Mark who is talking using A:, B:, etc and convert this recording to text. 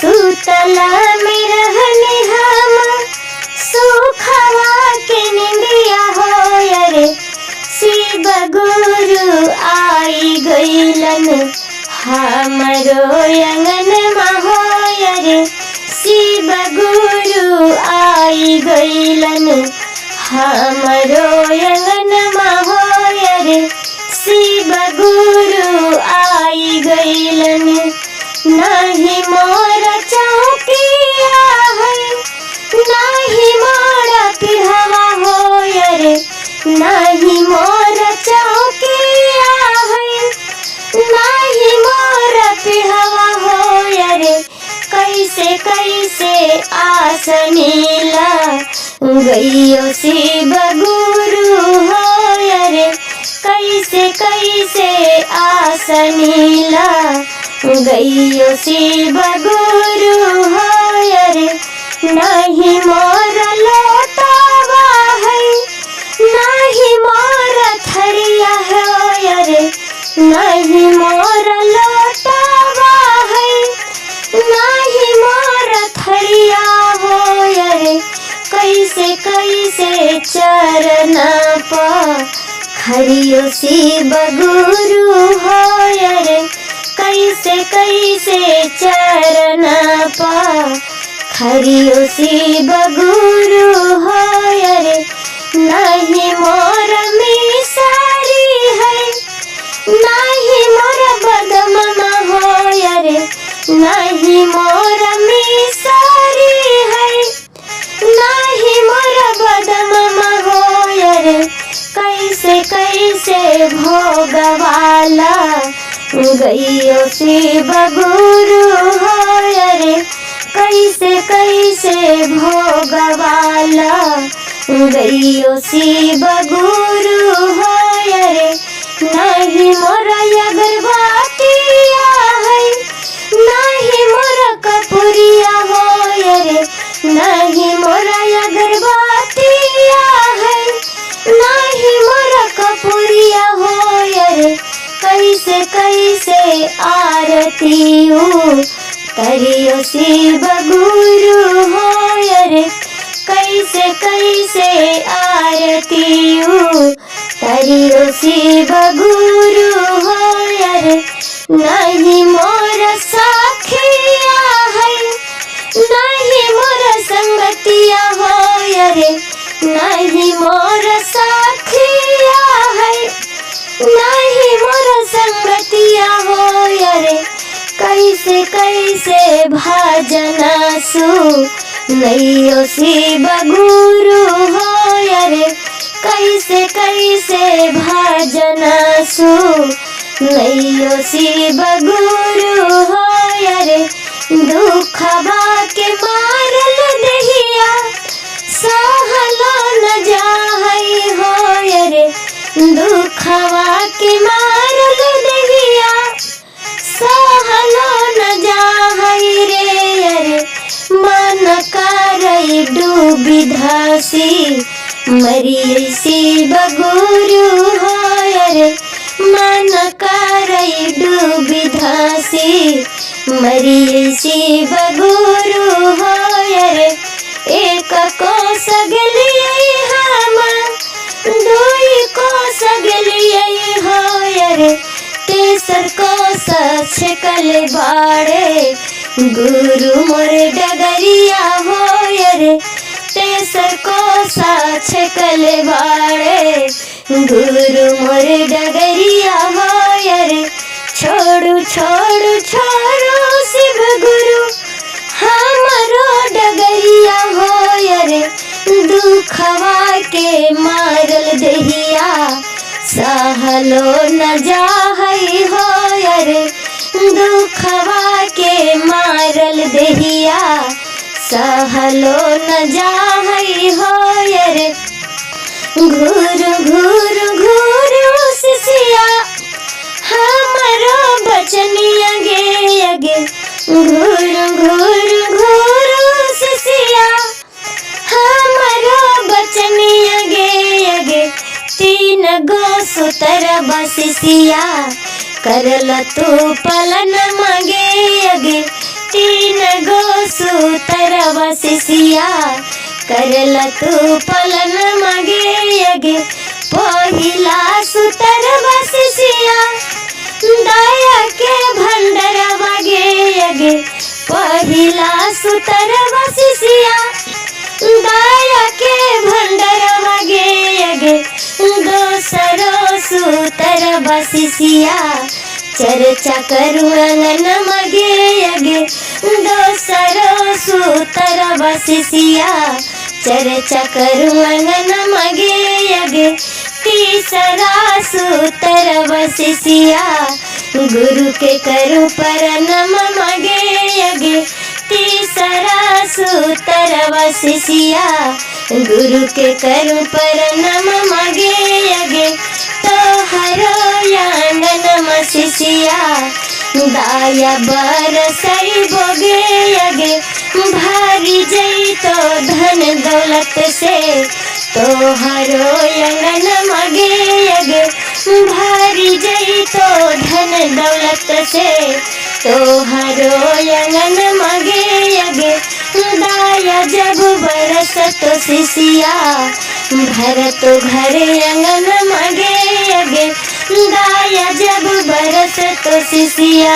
A: सुतला में रहने हम सुखवा के निंदिया हो रे शिव गुरु आई गईलन हमरो अंगन हो रे शिव गुरु आई गईलन हमरो अंगन हो रे शिव गुरु आई गईलन नहीं मोर चौकिया है नहीं मोर पिढ़वा हो रे नहीं मोर चौकिया है नहीं मोर पिढ़वा हो रे कैसे कैसे आसनीला गईयो शिव गुरु हो रे कैसे कैसे आसनीला गईयो शिव गुरु हो रे नहीं मोर लोटावा है नहीं मोर थरिया है रे नहीं मोर लोटावा है नहीं मोर थरिया हो रे कैसे कैसे चरण खरियो शिव गुरु हो रे कैसे कैसे चरण खरियो शिव गुरु हो रे नहीं मोर मिसारी है नहीं मोर बदममा हो रे नहीं मोर मिसारी है नहीं मोर बदममा हो रे कैसे कैसे भोगवाला गईयो शिव गुरु हो रे कैसे कैसे भोगवाला गईयो शिव गुरु हो रे नहीं मोर अगरबत्तिया है नहीं मोर कपूरिया हो रे नहीं मोर अगरबत्तिया है नहीं मोर कपूरिया हो रे कैसे कैसे आरती करियो शिव गुरु हो रे कैसे कैसे आरती करियो शिव गुरु हो रे नहीं मोर साखिया है नहीं मोर संगतिया हो रे नहीं मोर साखिया है नहीं मोर संगतिया हो रे कैसे कैसे भजना सु नैयो शिव गुरु हो रे कैसे कैसे भजना सु नैयो शिव गुरु हो रे दुखवा के मारल दहिया सहलो न जाहई हो रे दुखवा के मारल दहिया सहलो न जाहई रे मन करई डूबी धासी मरिए शिव गुरु हो रे मन करई डूबी धासी मरिए शिव गुरु हो रे एक को सगलिए हम दुई को सगलिए हो रे तेसर को सछकल बाड़े गुरु मोर डगरिया हो रे तेसर को सछकल बाड़े गुरु मोर डगरिया हो रे छोड़ू छोड़ू छोड़ू शिव गुरु हमरो डगरिया हो रे दुखवा के मारल दहिया सहलो न जाहई हो रे दुखवा के मारल दहिया सहलो न जाहई हो रे घूर घूर घूर सिसिया हमरो बचनिया गे अगे घूर घूर घूर सिसिया हमरो बचनिया गे अगे तीन गो सुतर बसिसिया करल तू पलन मगे अगे तीन गो सूतरवा शिशिया करला तू पलन मगे यगे पहिला सूतरवा शिशिया दया के भंडरवा गे यगे पहिला सूतरवा शिशिया दया के भंडरवा गे यगे दोसरो सूतरवा शिशिया चर्चा करू अंगन मगे यगे दोसरो सूतरवा शिशिया चर्चा करू अंगन मगे यगे तीसरा सूतरवा शिशिया गुरु के करू परनम मगे यगे तीसरा सूतरवा शिशिया गुरु के करू परनम मगे यगे तोहरो आंगन शिशिया दाया बरसई बोगे यगे भारी जई तो धन दौलत से तोहरो आंगन मगे यगे भारी जई तो धन दौलत से तोहरो आंगन मगे यगे दाया जब बरस तो शिशिया भरत घरे आंगन मगे यगे दाया जब बरस तो शिशिया।